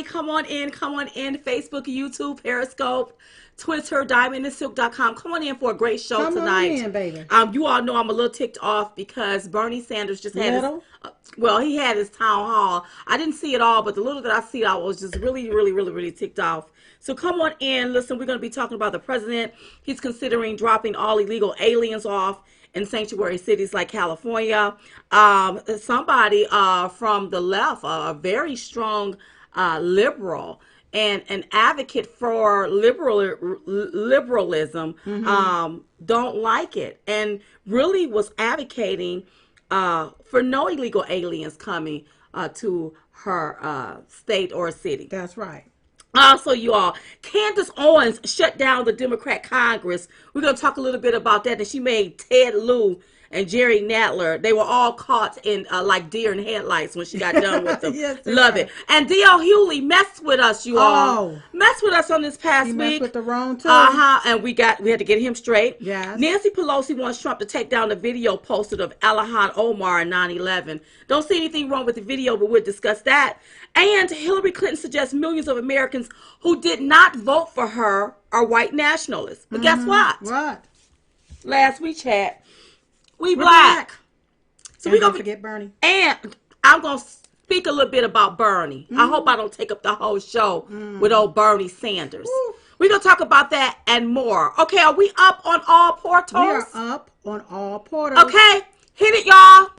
everybody. Come on in. Facebook, YouTube, Periscope, Twitter, diamondandsilk.com. Come on in for a great show tonight. Come on in, baby. You all know I'm a little ticked off because Bernie Sanders just had he had his town hall. I didn't see it all, but the little that I see, I was just really ticked off. So come on in. Listen, we're going to be talking about the president. He's considering dropping all illegal aliens off in sanctuary cities like California. Somebody from the left, a very strong liberal and an advocate for liberalism, don't like it, and really was advocating for no illegal aliens coming to her state or city. That's right. Also, you all, Candace Owens shut down the Democrat Congress. We're going to talk a little bit about that. And she made Ted Lieu and Jerry Nadler, they were all caught in like deer in headlights when she got done with them. Yes, love it. And D.L. Hughley messed with us, you all. Messed with us on this past week. Messed with the wrong too. And we had to get him straight. Yes. Nancy Pelosi wants Trump to take down the video posted of Ilhan Omar in 9/11. Don't see anything wrong with the video, but we'll discuss that. And Hillary Clinton suggests millions of Americans who did not vote for her are white nationalists. But guess what? What? Last we chat. We're black. So we're going to forget Bernie. And I'm going to speak a little bit about Bernie. I hope I don't take up the whole show with old Bernie Sanders. We're going to talk about that and more. Okay, are we up on all portals? We are up on all portals. Okay, hit it, y'all.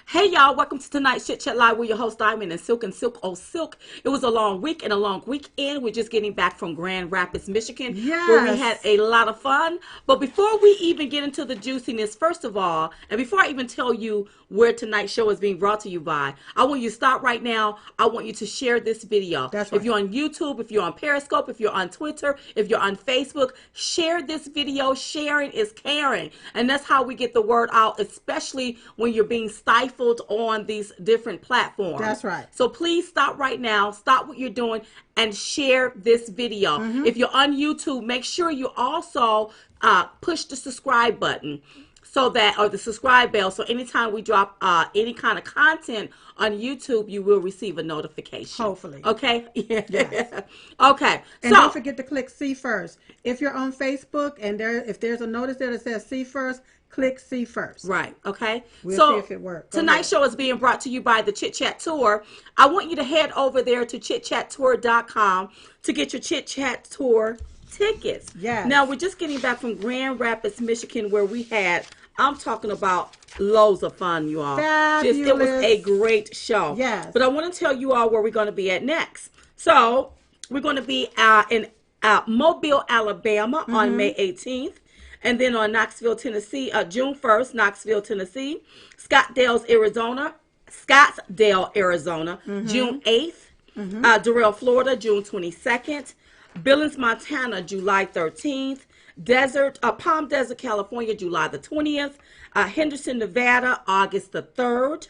Hey y'all, welcome to tonight's Chit Chat Live with your host Diamond and Silk Oh Silk. It was a long week and a long weekend. We're just getting back from Grand Rapids, Michigan, where we had a lot of fun. But before we even get into the juiciness, first of all, and before I even tell you where tonight's show is being brought to you by, I want you to stop right now. I want you to share this video. That's right. If you're on YouTube, if you're on Periscope, if you're on Twitter, if you're on Facebook, share this video. Sharing is caring. And that's how we get the word out, especially when you're being stifled on these different platforms. That's right. So please stop right now. Stop what you're doing and share this video. If you're on YouTube, make sure you also push the subscribe button. So that, or the subscribe bell, so anytime we drop any kind of content on YouTube, you will receive a notification. Hopefully. Okay? Yes. Okay. And don't forget to click see first. If you're on Facebook and if there's a notice there that says see first, click see first. Right. Okay. We'll so see if it works. Tonight's show is being brought to you by the Chit Chat Tour. I want you to head over there to chitchattour.com to get your Chit Chat Tour tickets. Yes. Now, we're just getting back from Grand Rapids, Michigan, where we had, I'm talking about loads of fun, you all. Fabulous. It was a great show. Yes. But I want to tell you all where we're going to be at next. So, we're going to be in Mobile, Alabama on May 18th. And then on Knoxville, Tennessee, June 1st, Knoxville, Tennessee. Scottsdale, Arizona, June 8th. Durrell, Florida, June 22nd. Billings, Montana, July 13th. Palm Desert, California, July the 20th. Henderson, Nevada, August the 3rd.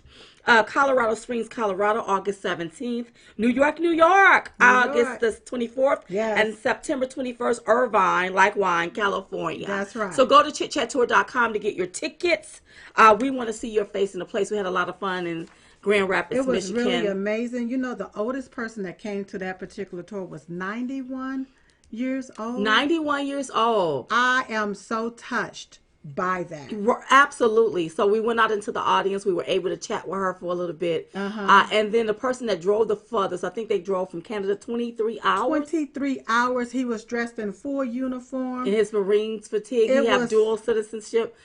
Colorado Springs, Colorado, August 17th. New York, August the 24th. Yes. And September 21st, Irvine, like wine, California. That's right. So go to chitchattour.com to get your tickets. We want to see your face in the place. We had a lot of fun in Grand Rapids, Michigan. It was really amazing. You know, the oldest person that came to that particular tour was 91 years old. 91 years old. I am so touched by that. Absolutely. So we went out into the audience. We were able to chat with her for a little bit. And then the person that drove the furthest, I think they drove from Canada 23 hours. 23 hours. He was dressed in full uniform. In his Marines fatigue. He have dual citizenship.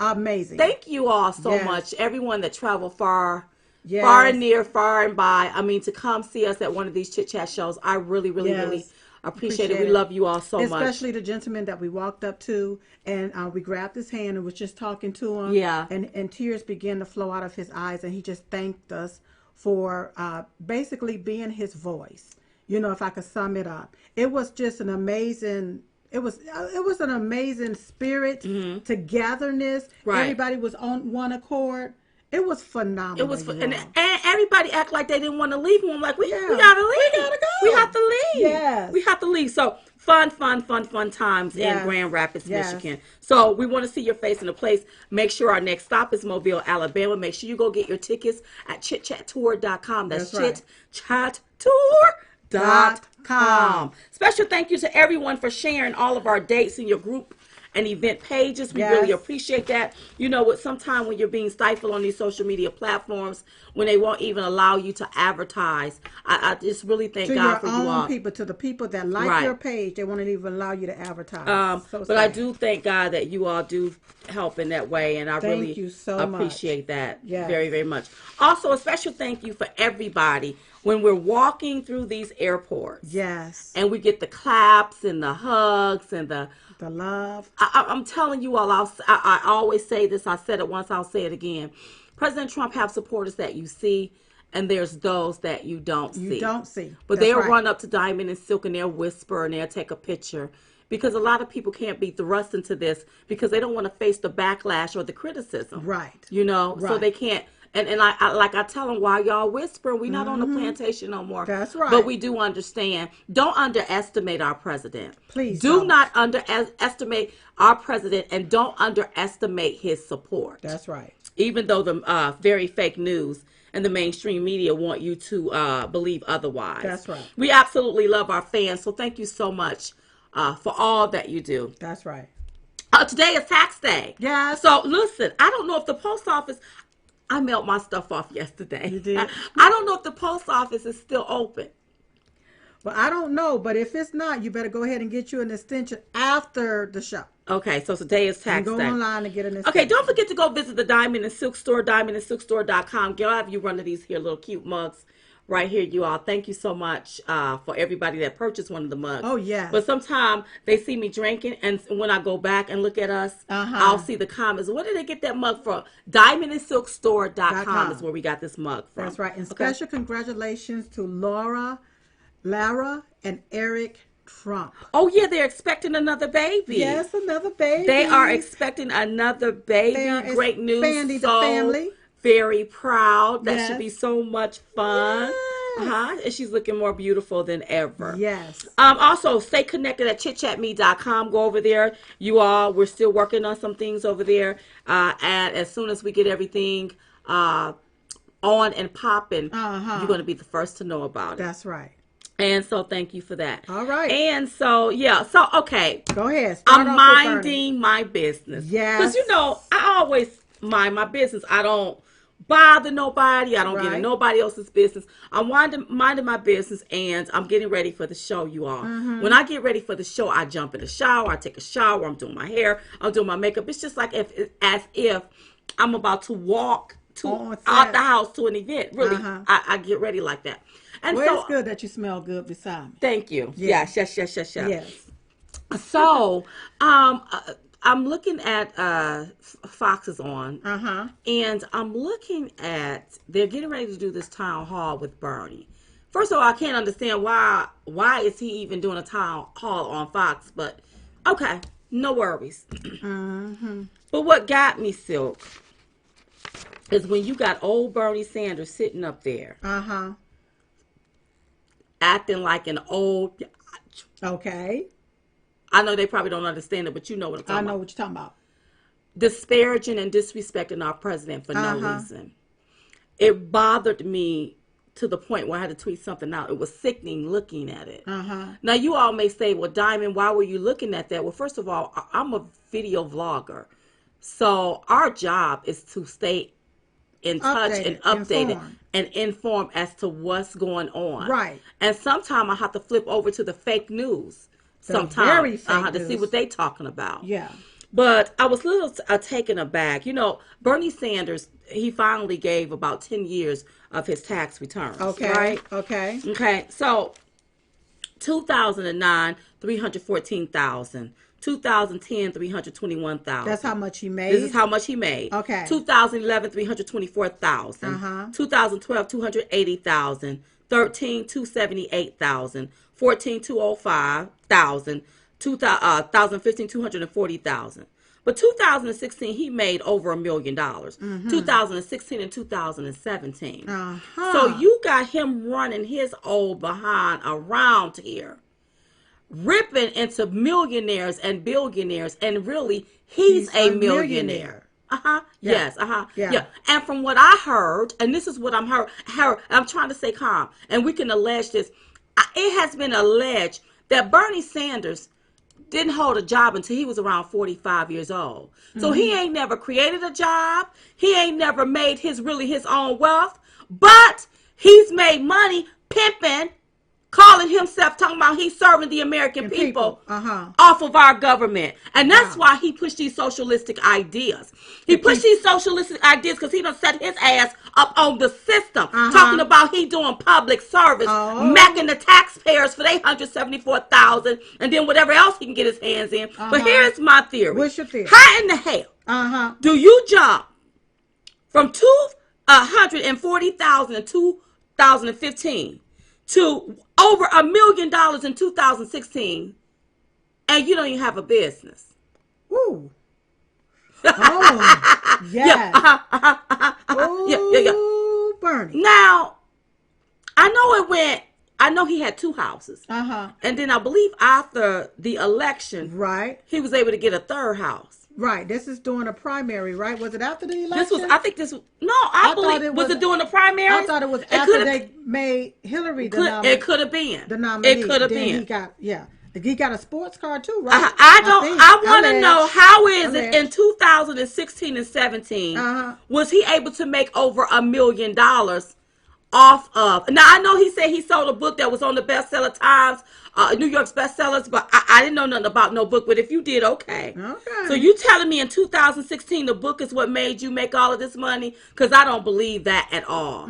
Amazing. Thank you all so much. Everyone that traveled far and near, far and by. I mean, to come see us at one of these Chit Chat shows. I really Appreciate it. We love you all so much. Especially the gentleman that we walked up to, and we grabbed his hand and was just talking to him. Yeah. And tears began to flow out of his eyes, and he just thanked us for basically being his voice. You know, if I could sum it up, it was just an amazing. It was an amazing spirit, togetherness. Right. Everybody was on one accord. It was phenomenal. It was, and everybody act like they didn't want to leave. I'm like, we gotta leave. We gotta go. We have to leave. Yes, we have to leave. So fun times in Grand Rapids, Michigan. So we want to see your face in the place. Make sure our next stop is Mobile, Alabama. Make sure you go get your tickets at chitchattour.com. That's right. chitchattour.com. Special thank you to everyone for sharing all of our dates in your group and event pages. We really appreciate that. You know what, sometimes when you're being stifled on these social media platforms, when they won't even allow you to advertise, I just really thank God for you all. To the people that like your page, they won't even allow you to advertise. But I do thank God that you all do help in that way, and I really appreciate that very, very much. Also, a special thank you for everybody when we're walking through these airports. Yes. And we get the claps and the hugs and the love. I'm telling you all, I always say this. I said it once, I'll say it again. President Trump have supporters that you see, and there's those that you don't see. But they'll run up to Diamond and Silk and they'll whisper and they'll take a picture. Because a lot of people can't be thrust into this because they don't want to face the backlash or the criticism. Right. You know, so they can't. And I tell them, why y'all whispering? We're not on the plantation no more. That's right. But we do understand. Don't underestimate our president. Please do not underestimate our president, and don't underestimate his support. That's right. Even though the very fake news and the mainstream media want you to believe otherwise. That's right. We absolutely love our fans, so thank you so much for all that you do. That's right. Today is tax day. Yeah. So listen, I don't know if the post office. I mailed my stuff off yesterday. You did? I don't know if the post office is still open. Well, I don't know, but if it's not, you better go ahead and get you an extension after the show. Okay, so today is tax day. Go online and get an extension. Okay, don't forget to go visit the Diamond and Silk store, diamondandsilkstore.com. I'll have you one of these here little cute mugs right here, you all. Thank you so much for everybody that purchased one of the mugs. Oh, yeah. But sometimes they see me drinking, and when I go back and look at us, I'll see the comments. Where did they get that mug from? Diamondandsilkstore.com is where we got this mug from. That's right. And special congratulations to Lara and Eric Trump. Oh, yeah, they're expecting another baby. Yes, another baby. They are expecting another baby. Great news. The family. Very proud. That should be so much fun. Yes. And she's looking more beautiful than ever. Yes. Also, stay connected at chitchatme.com. Go over there. You all, we're still working on some things over there. And as soon as we get everything on and popping, you're going to be the first to know about it. That's right. And so thank you for that. All right. And so, okay. Go ahead. I'm minding my business. Yes. Because, I always mind my business. I don't bother nobody. I don't get in nobody else's business. I'm minding my business, and I'm getting ready for the show, you all. When I get ready for the show, I jump in the shower. I take a shower. I'm doing my hair. I'm doing my makeup. It's just like as if I'm about to walk out the house to an event. Really, I get ready like that. And so it's good that you smell good beside me. Thank you. Yes. So, I'm looking at Fox is on, and I'm looking at they're getting ready to do this town hall with Bernie. First of all, I can't understand why is he even doing a town hall on Fox, but okay, no worries. But what got me, Silk, is when you got old Bernie Sanders sitting up there, acting like an old. Okay. I know they probably don't understand it, but you know what I'm talking about. I know what you're talking about. Disparaging and disrespecting our president for no reason. It bothered me to the point where I had to tweet something out. It was sickening looking at it. Now, you all may say, well, Diamond, why were you looking at that? Well, first of all, I'm a video vlogger. So our job is to stay in touch and updated and inform as to what's going on. Right. And sometimes I have to flip over to the fake news. Sometimes to see what they talking about. Yeah. But I was a little taken aback. Bernie Sanders, he finally gave about 10 years of his tax returns. Okay. Right? Okay. Okay. So 2009, 314,000. 2010, 321,000. That's how much he made? This is how much he made. Okay. 2011, 324,000. 2012, 280,000. 13, 278,000. 14, 205,000. 2015, 240,000. But 2016, he made over $1 million. 2016 and 2017. So you got him running his old behind around here, ripping into millionaires and billionaires, and really, he's a millionaire. Yes. Yeah. And from what I heard, and this is what I'm trying to stay calm, and we can allege this. It has been alleged that Bernie Sanders didn't hold a job until he was around 45 years old. So he ain't never created a job. He ain't never made his own wealth, but he's made money pimping, calling himself, talking about he's serving the American people off of our government. And that's why he pushed these socialistic ideas. He pushed these socialistic ideas because he done set his ass up on the system, talking about he doing public service, macking the taxpayers for their $174,000 and then whatever else he can get his hands in. But here's my theory. What's your theory? How in the hell do you jump from 240,000 in 2015 to over $1 million in 2016, and you don't even have a business? Ooh. Oh, yes. Yeah. Bernie. Now, I know he had two houses. And then I believe after the election, he was able to get a third house. Right. This is during a primary, right? Was it after the election? I believe, was it during the primary? I thought it was after they made Hillary the nominee. It could have been. The nominee. It could have been. He got a sports car too, right? I want to know, how is it in 2016 and 17, was he able to make over $1 million off of? Now, I know he said he sold a book that was on the bestseller Times, New York's bestsellers, but I didn't know nothing about no book. But if you did, okay. So you telling me in 2016 the book is what made you make all of this money? Because I don't believe that at all.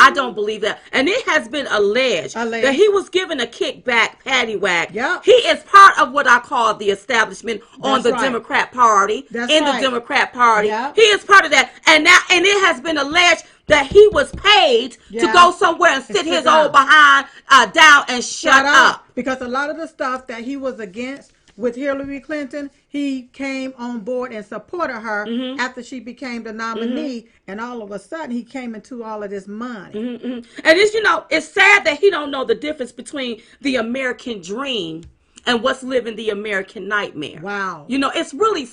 I don't believe that. And it has been alleged that he was given a kickback, paddywhack. He is part of what I call the establishment on the Democrat Party, the Democrat Party. He is part of that. And it has been alleged that he was paid to go somewhere and sit his old behind down and shut up. Because a lot of the stuff that he was against with Hillary Clinton, he came on board and supported her after she became the nominee, and all of a sudden he came into all of this money. And it's sad that he don't know the difference between the American dream and what's living the American nightmare. Wow. It's really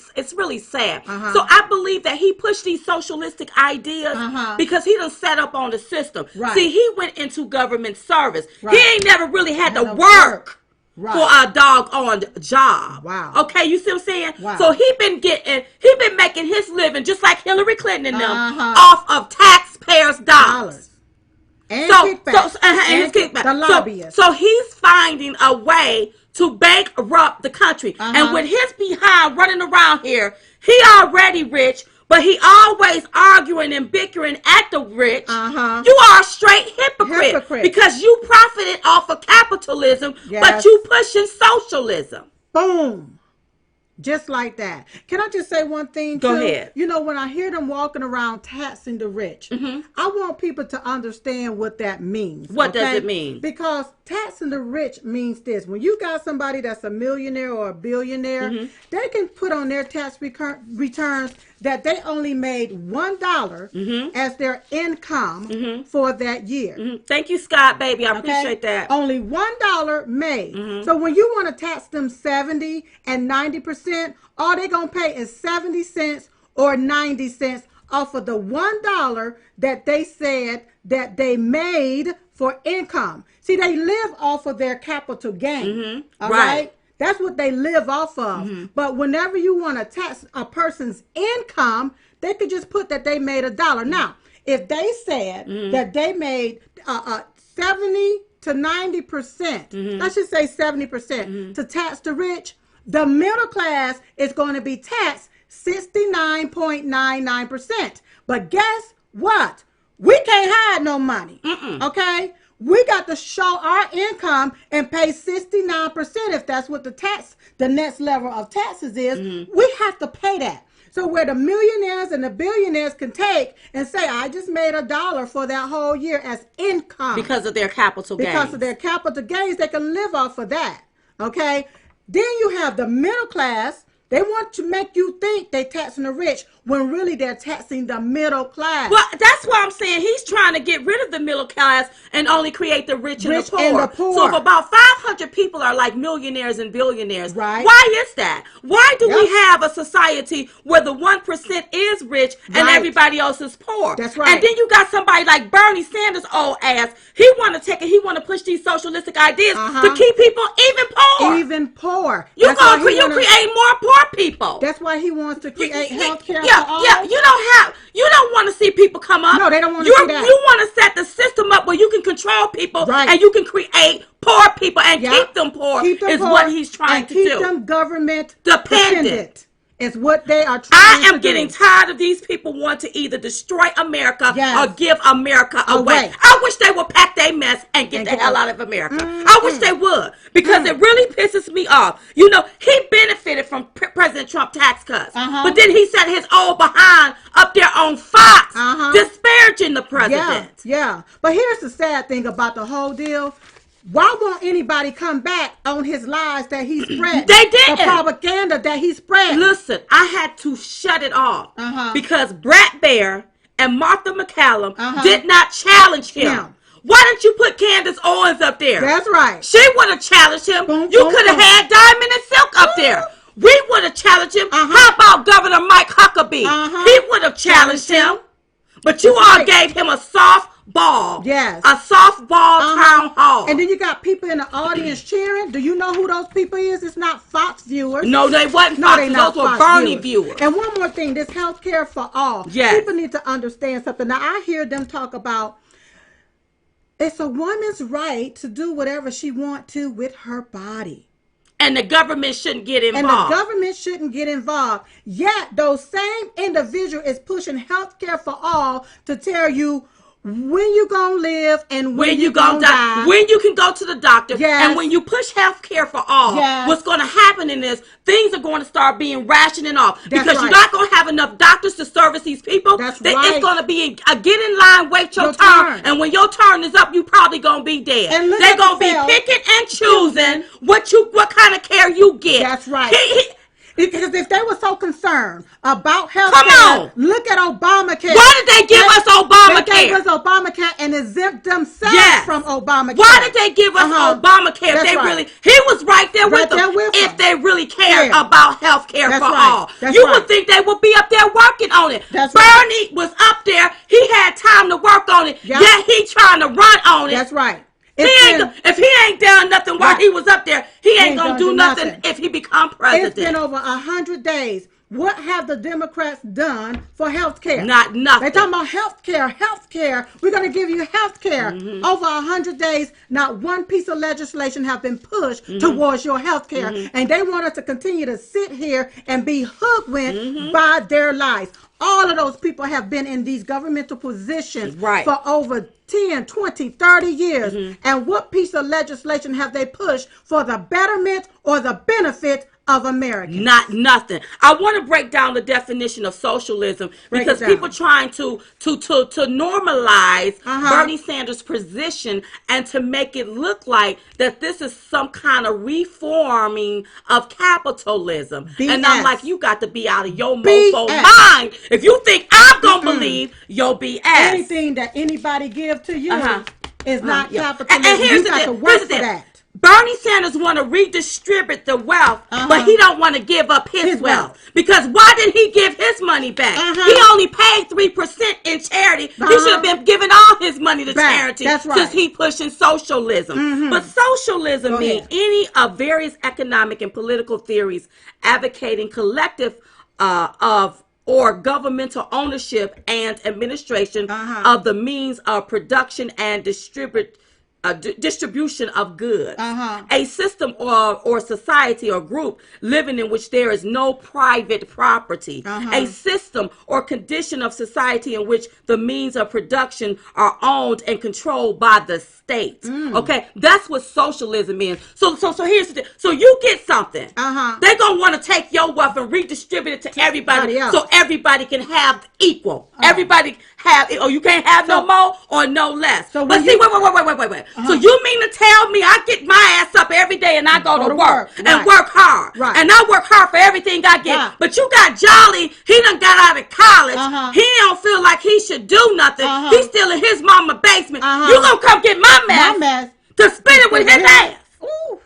sad. So I believe that he pushed these socialistic ideas because he done set up on the system. See, he went into government service. He ain't never really had to work for a doggone job. Wow. Okay, you see what I'm saying? Wow. So he been making his living just like Hillary Clinton and them off of taxpayers' dollars. And kickbacks. And kickback. The lobbyists. So he's finding a way to bankrupt the country. And with his behind running around here, he already rich, but he always arguing and bickering at the rich. You are a straight hypocrite. Because you profited off of capitalism, but you pushing socialism. Boom. Just like that. Can I just say one thing, too? Go ahead. When I hear them walking around taxing the rich, I want people to understand what that means. What does it mean? Because taxing the rich means this. When you got somebody that's a millionaire or a billionaire, they can put on their tax returns that they only made $1 as their income for that year. Thank you, Scott, baby. I appreciate that. Only $1 made. So when you want to tax them 70 and 90%, all they're going to pay is 70 cents or 90 cents off of the $1 that they said that they made for income. See, they live off of their capital gain. All right? That's what they live off of. But whenever you want to tax a person's income, they could just put that they made $1. Now, if they said that they made 70 to 90%, let's just say 70% to tax the rich, the middle class is going to be taxed 69.99%. But guess what? We can't hide no money. Okay? we got to show our income and pay 69% if that's what the next level of taxes is. We have to pay that. So where the millionaires and the billionaires can take and say, I just made $1 for that whole year as income. Because of their capital gains. Because of their capital gains, they can live off of that. Okay? Then you have the middle class. They want to make you think they're taxing the rich when really they're taxing the middle class. Well, that's why I'm saying he's trying to get rid of the middle class and only create the rich and the poor. So if about 500 people are like millionaires and billionaires, right? Why is that? Why do we have a society where the 1% is rich and everybody else is poor? That's right. And then you got somebody like Bernie Sanders, old ass. He want to push these socialistic ideas to keep people even poor. Even poor. You create more poor people. That's why he wants to create health care for all. Yeah, you don't want to see people come up. No, they don't want to see that. You want to set the system up where you can control people and you can create poor people and keep them poor is what he's trying to do. Keep them government dependent. Is what they are trying to do. I am getting tired of these people want to either destroy America or give America away. I wish they would pack their mess and get the hell out of America. I wish they would, because it really pisses me off. You know, he benefited from President Trump tax cuts, but then he set his old behind up there on Fox, disparaging the president. Yeah. But here's the sad thing about the whole deal. Why won't anybody come back on his lies that he spread? They didn't. The propaganda that he spread. Listen, I had to shut it off because Brat Bear and Martha McCallum did not challenge him. Why didn't you put Candace Owens up there? That's right. She would have challenged him. You could have had Diamond and Silk up there. We would have challenged him. How about Governor Mike Huckabee? He would have challenged him. But you all gave him a soft ball. Yes. A softball town hall. And then you got people in the audience cheering. Do you know who those people is? It's not Fox viewers. No, they wasn't Fox. Those were Bernie viewers. And one more thing, this health care for all. Yes. People need to understand something. Now, I hear them talk about it's a woman's right to do whatever she wants to with her body. And the government shouldn't get involved. And the government shouldn't get involved. Yet, those same individual is pushing health care for all to tell you when you gonna live and when you gonna die. When you can go to the doctor. And when you push health care for all, what's going to happen in this, things are going to start being rationing off. Because you're not going to have enough doctors to service these people. It's going to be a get in line, wait your turn. And when your turn is up, you probably going to be dead. They're going to be picking and choosing what kind of care you get. That's right. Because if they were so concerned about health care, look at Obamacare. Why did they give us Obamacare? They gave us Obamacare and exempt themselves from Obamacare. Why did they give us Obamacare? He was right there with them if they really cared about health care for all. You would think they would be up there working on it. Bernie was up there. He had time to work on it. Yet he trying to run on it. That's right. If he ain't done nothing while he was up there, he ain't gonna do nothing if he become president. It's been over 100 days. What have the Democrats done for health care? Not nothing. They're talking about health care. We're going to give you health care. Over 100 days, not one piece of legislation have been pushed towards your health care. And they want us to continue to sit here and be hoodwinked by their lies. All of those people have been in these governmental positions for over 10, 20, 30 years. And what piece of legislation have they pushed for the betterment or the benefit of Americans? Not nothing. I want to break down the definition of socialism because people trying to normalize Bernie Sanders' position and to make it look like that this is some kind of reforming of capitalism. BS. And I'm like, you got to be out of your mofo mind if you think I'm going to believe your BS. Anything that anybody give to you is not capitalism. And here's the thing. Bernie Sanders want to redistribute the wealth, but he don't want to give up his wealth. Because why didn't he give his money back? He only paid 3% in charity. He should have been giving all his money to charity since he pushing socialism. But socialism means any of various economic and political theories advocating collective or governmental ownership and administration of the means of production and distribution of goods, a system or society or group living in which there is no private property, a system or condition of society in which the means of production are owned and controlled by the state. Okay, that's what socialism is. So here's the thing. So you get something, they're gonna want to take your wealth and redistribute it to everybody, so everybody can have equal. Everybody have, or you can't have no more or no less. So but see, wait. So you mean to tell me I get my ass up every day and I go to work and work hard, and I work hard for everything I get, but you got Jolly, he done got out of college, he don't feel like he should do nothing, he's still in his mama basement, you gonna come get my mess to spin it with his ass. Ooh.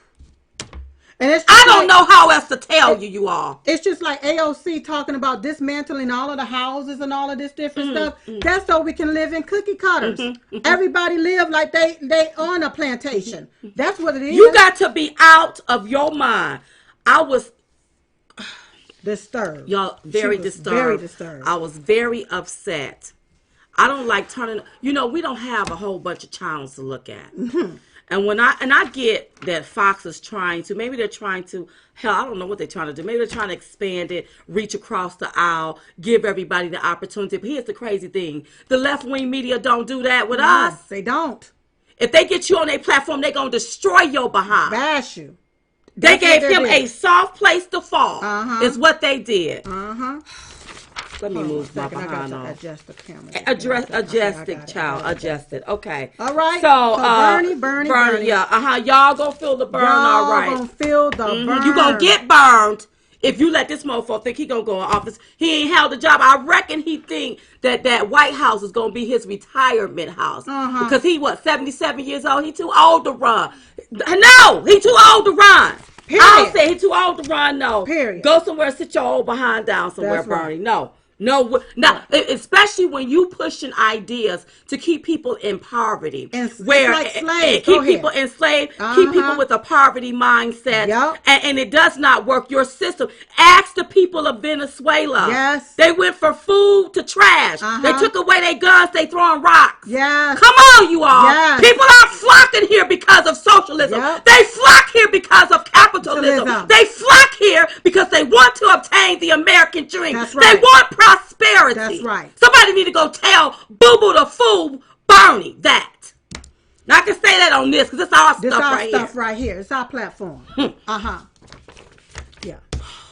And it's I don't know how else to tell you all. It's just like AOC talking about dismantling all of the houses and all of this different stuff. That's so we can live in cookie cutters. Everybody live like they on a plantation. That's what it is. You got to be out of your mind. I was disturbed. Y'all, very disturbed. Very disturbed. I was very upset. I don't like turning. You know, we don't have a whole bunch of channels to look at. And when I get that Fox is trying to, maybe they're trying to, hell, I don't know what they're trying to do. Maybe they're trying to expand it, reach across the aisle, give everybody the opportunity. But here's the crazy thing. The left-wing media don't do that with us. They don't. If they get you on their platform, they're going to destroy your behind. Bash you. They gave him a soft place to fall, is what they did. Let me move my behind on. Adjust the camera. Adjust it. Okay. All right. So, Bernie. Yeah. Y'all gonna feel the burn, all right. Y'all gonna feel the burn. You gonna get burned if you let this motherfucker think he gonna go in office. He ain't held a job. I reckon he think that White House is gonna be his retirement house. Because he, 77 years old? He too old to run. No, he too old to run. Period. I'll say he too old to run. No. Period. Go somewhere, sit your old behind down somewhere, That's Bernie. right. No. No, especially when you pushing ideas to keep people in poverty, where like slaves. Keep people enslaved, keep people with a poverty mindset, and it does not work. Your system. Ask the people of Venezuela. Yes, they went from food to trash. They took away their guns. They throwing rocks. Yes, come on, you all. Yes. People are flocking here because of socialism. They flock here because of capitalism. They flock here because they want to obtain the American dream. That's right. They want prosperity. That's right. Somebody need to go tell Boo Boo the Fool Bernie that. Now I can say that on this because it's our stuff right here. It's our platform. Yeah.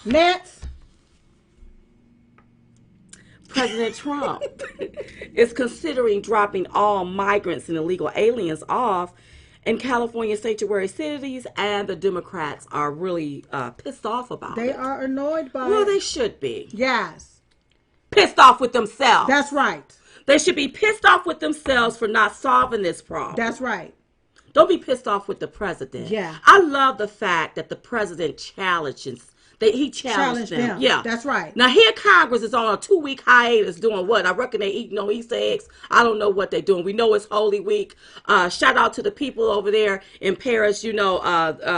Next. President Trump is considering dropping all migrants and illegal aliens off in California sanctuary cities, and the Democrats are really pissed off about it. They are annoyed by it. Well, they should be. Yes. Pissed off with themselves. That's right. They should be pissed off with themselves for not solving this problem. That's right. Don't be pissed off with the president. Yeah. I love the fact that the president challenges. He challenged them. Yeah. That's right. Now here Congress is on a 2-week hiatus doing what? I reckon they eat no Easter eggs. I don't know what they're doing. We know it's Holy Week. Shout out to the people over there in Paris. You know,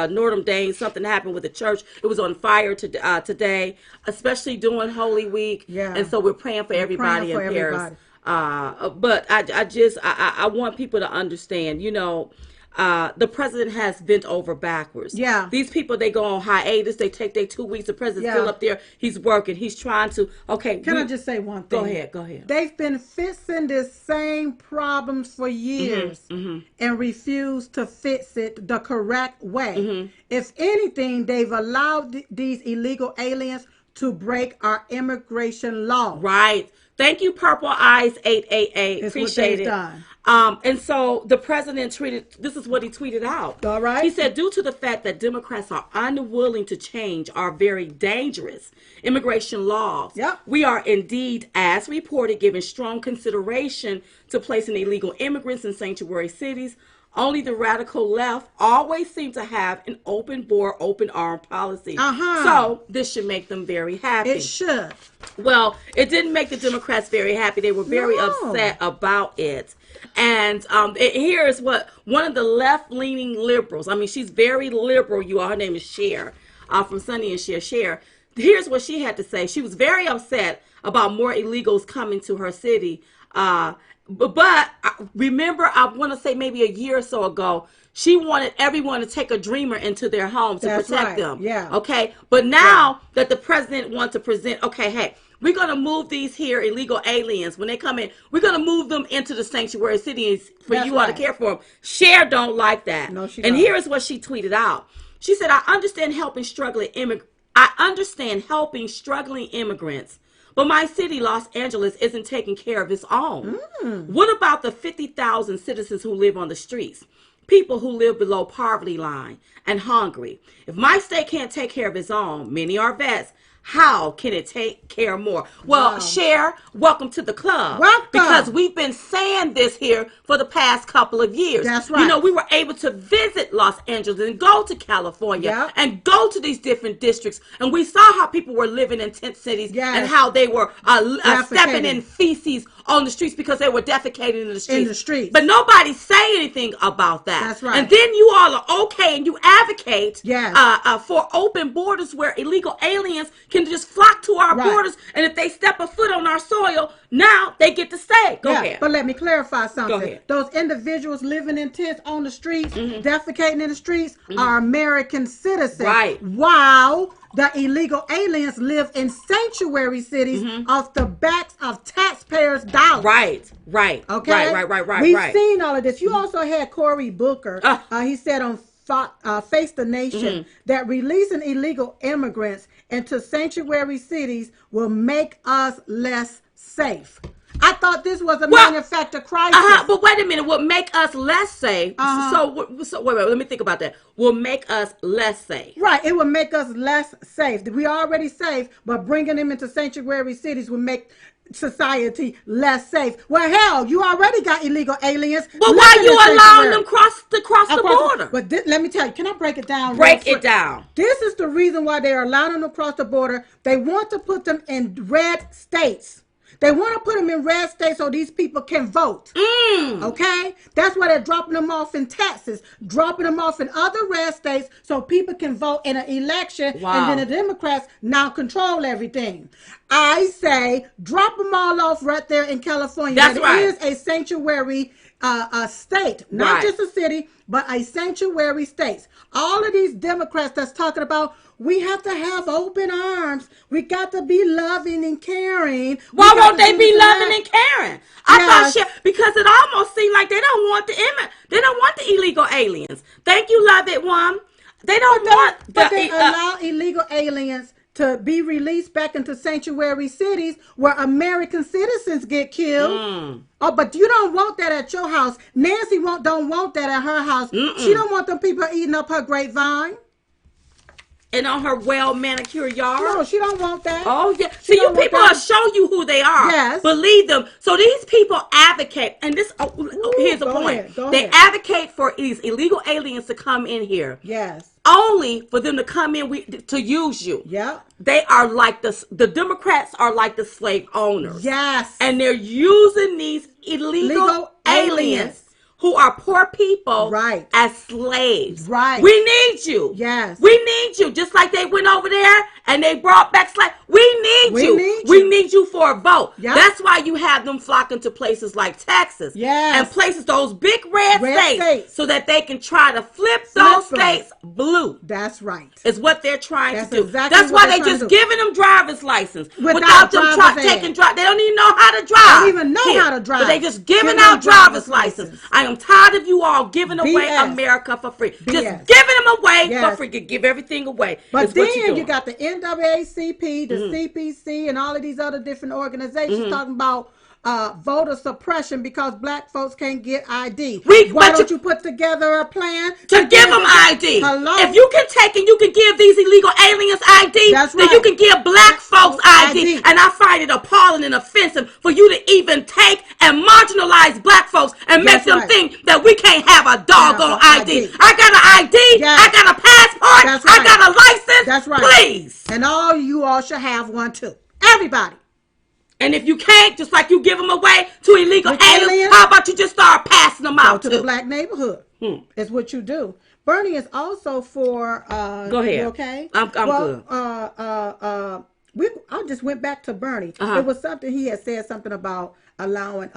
Notre Dame, something happened with the church. It was on fire today, especially during Holy Week. Yeah. And so we're praying for everybody in Paris. But I want people to understand, you know, the president has bent over backwards. Yeah. These people, they go on hiatus. They take their 2 weeks. The president's still up there. He's working. He's trying to, Can I just say one thing? Go ahead. They've been fixing the same problems for years and refuse to fix it the correct way. If anything, they've allowed these illegal aliens to break our immigration law. Right. Thank you, Purple Eyes 888. Appreciate it. Done. And so the president this is what he tweeted out. All right. He said, due to the fact that Democrats are unwilling to change our very dangerous immigration laws, we are indeed, as reported, giving strong consideration to placing illegal immigrants in sanctuary cities. Only the radical left always seem to have an open door, open arm policy. So this should make them very happy. It should. Well, it didn't make the Democrats very happy. They were very upset about it. And here is what one of the left-leaning liberals, I mean, she's very liberal, you all. Her name is Cher, from Sonny and Cher. Here's what she had to say. She was very upset about more illegals coming to her city. But remember, I want to say maybe a year or so ago, she wanted everyone to take a dreamer into their home to protect them. Yeah. Okay. But now that the president wants to present, okay, hey, we're going to move these here illegal aliens. When they come in, we're going to move them into the sanctuary cities for you all to care for them. Cher don't like that. No, she and don't. Here's what she tweeted out. She said, I understand helping struggling immigrants, but my city, Los Angeles, isn't taking care of its own. What about the 50,000 citizens who live on the streets? People who live below poverty line and hungry. If my state can't take care of its own, many are vets, how can it take care more? Well, Cher, welcome to the club. Welcome. Because we've been saying this here for the past couple of years. That's right. You know, we were able to visit Los Angeles and go to California and go to these different districts. And we saw how people were living in tent cities and how they were stepping in feces on the streets because they were defecating in the streets. But nobody say anything about that. That's right. And then you all are okay and you advocate for open borders where illegal aliens can just flock to our borders. And if they step a foot on our soil, now they get to stay. Go ahead. But let me clarify something. Go ahead. Those individuals living in tents on the streets, defecating in the streets, are American citizens. Right. While the illegal aliens live in sanctuary cities off the backs of taxpayers' dollars. Right. Okay? Right. We've seen all of this. You also had Cory Booker. He said on Face the Nation that releasing illegal immigrants into sanctuary cities will make us less safe. I thought this was a manufactured crisis. But wait a minute. Will make us less safe. So wait. Let me think about that. Will make us less safe. Right. It will make us less safe. We already safe, but bringing them into sanctuary cities will make society less safe. Well, hell, you already got illegal aliens. But why you allowing them cross the border? But let me tell you, can I break it down? Break it down. This is the reason why they are allowing them to cross the border. They want to put them in red states. They want to put them in red states so these people can vote. Okay? That's why they're dropping them off in Texas, dropping them off in other red states so people can vote in an election. And then the Democrats now control everything. I say drop them all off right there in California. That's right. It is a sanctuary state, not just a city, but a sanctuary state. All of these Democrats that's talking about we have to have open arms. We got to be loving and caring. Why won't they be loving and caring? I thought because it almost seemed like they don't want the illegal aliens. Thank you, Love It One. They don't but they allow illegal aliens to be released back into sanctuary cities where American citizens get killed. Oh, but you don't want that at your house. Nancy don't want that at her house. She don't want them people eating up her grapevine. And on her well-manicured yard? No, she don't want that. Oh, yeah. See, you people will show you who they are. Yes. Believe them. So these people advocate, and this, here's the point. They advocate for these illegal aliens to come in here. Yes. Only for them to come in to use you. Yeah. They are like the Democrats are like the slave owners. Yes. And they're using these illegal aliens who are poor people as slaves. Right. We need you. Yes. We need you. Just like they went over there and they brought back slaves. We need you. We need you for a vote. Yep. That's why you have them flocking to places like Texas. Yes. And places, those big red states, so that they can try to flip those states blue. That's right. Is what they're trying to do. Exactly That's why they just giving them driver's license. Without them taking drive. They don't even know how to drive. They don't even know how to drive. But they just giving out driver's license. I am tired of you all giving away America for free. Just giving them away for free. You give everything away. But then you got the NAACP, the CPC, and all of these other different organizations talking about voter suppression because black folks can't get ID. Why don't you put together a plan to give them ID? Hello? If you can take and you can give these illegal aliens ID, then you can give black folks ID. And I find it appalling and offensive for you to even take and marginalize black folks and make them think that we can't have a doggone ID. I got an ID. I got a passport. I got a license. That's right. Please. And all you all should have one too. Everybody. And if you can't, just like you give them away to illegal aliens, how about you just start passing them out to the black neighborhood? Is what you do. Bernie is also for. Go ahead. You okay? I'm good. I just went back to Bernie. It was something he had said something about allowing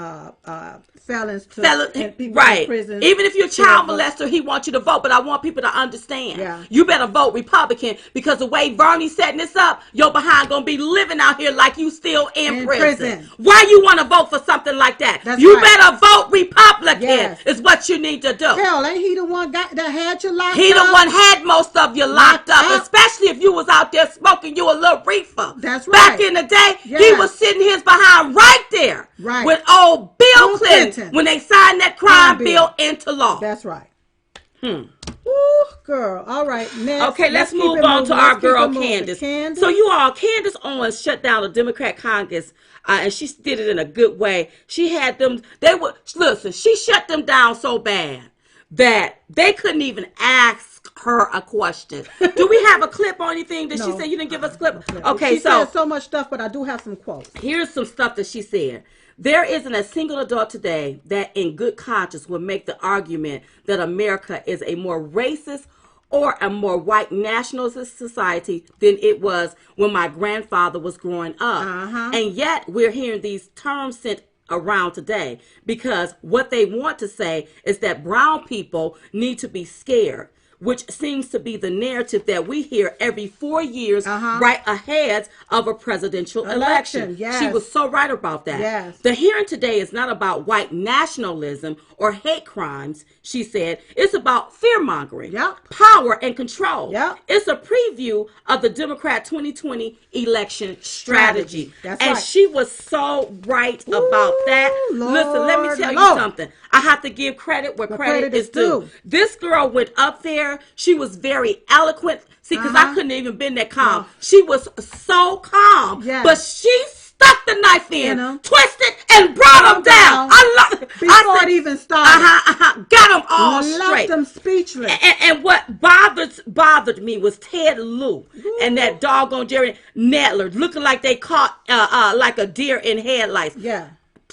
felons to and people in prison. Even if you're a child molester, he wants you to vote. But I want people to understand. You better vote Republican, because the way Bernie's setting this up, your behind gonna be living out here like you still in prison. Why you want to vote for something like that? You better vote Republican. Is what you need to do. Hell, ain't he the one that had you locked up? He the one had most of you locked up, especially if you was out there smoking you a little reefer. That's right. Back in the day, he was sitting his behind right there with old Bill Clinton when they signed that crime bill into law. That's right. Ooh, girl. All right. Next, okay, let's move on to our girl Candace. So you all, Candace Owens shut down the Democrat Congress, and she did it in a good way. She had them. She shut them down so bad that they couldn't even ask her a question. Do we have a clip or anything that she said? You didn't give us a clip? Okay, she said so much stuff, but I do have some quotes. Here's some stuff that she said. There isn't a single adult today that in good conscience would make the argument that America is a more racist or a more white nationalist society than it was when my grandfather was growing up. And yet we're hearing these terms sent around today, because what they want to say is that brown people need to be scared, which seems to be the narrative that we hear every 4 years, right ahead of a presidential election. She was so right about that. The hearing today is not about white nationalism or hate crimes, she said. It's about fear-mongering, power, and control. It's a preview of the Democrat 2020 election strategy. And she was so right about that. Listen, let me tell you something. I have to give credit where credit is due. This girl went up there. She was very eloquent. See, because I couldn't even been that calm. She was so calm. But she stuck the knife in, twisted, and brought them down. I love it. Before it even started. Got them all straight. Left them speechless. And what bothered me was Ted Lieu and that doggone Jerry Nadler looking like they caught like a deer in headlights.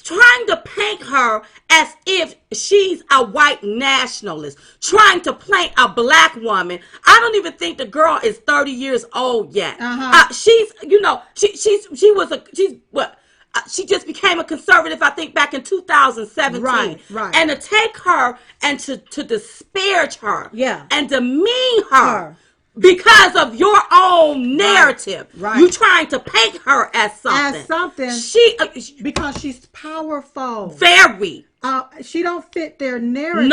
Trying to paint her as if she's a white nationalist, trying to paint a black woman. I don't even think the girl is 30 years old yet. She's, she just became a conservative, I think, back in 2017. And to take her and to disparage her and demean her because of your own narrative. You trying to paint her as something. Because she's powerful. Very. She don't fit their narrative.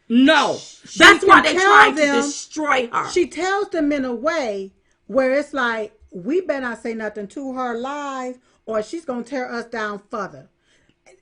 No. That's why they're trying to destroy her. She tells them in a way where it's like, we better not say nothing to her live, or she's going to tear us down further.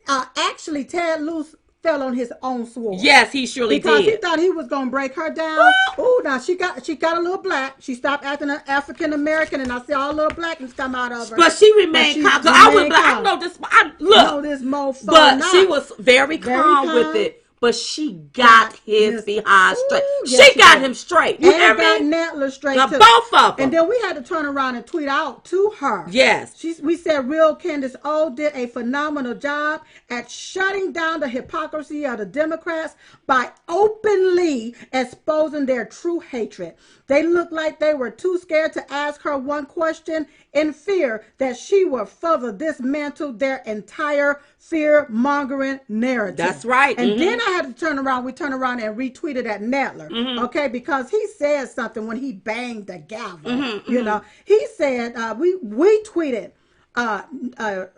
Actually, Ted Lieu fell on his own sword. Yes, he surely because did. Because he thought he was going to break her down. Oh, now she got a little black. She stopped acting African American, and I see all little blackness come out of her. But she remained calm. I know this. This mofo. But she was very calm with it. But she got his behind straight. She got him straight. You and got Nadler straight too. Both of them. And then we had to turn around and tweet out to her. Yes. We said real Candace Owens did a phenomenal job at shutting down the hypocrisy of the Democrats by openly exposing their true hatred. They looked like they were too scared to ask her one question in fear that she would further dismantle their entire fear-mongering narrative. That's right. And then I had to turn around. We turned around and retweeted at Nadler, okay, because he said something when he banged the gavel. You know, he said, we tweeted,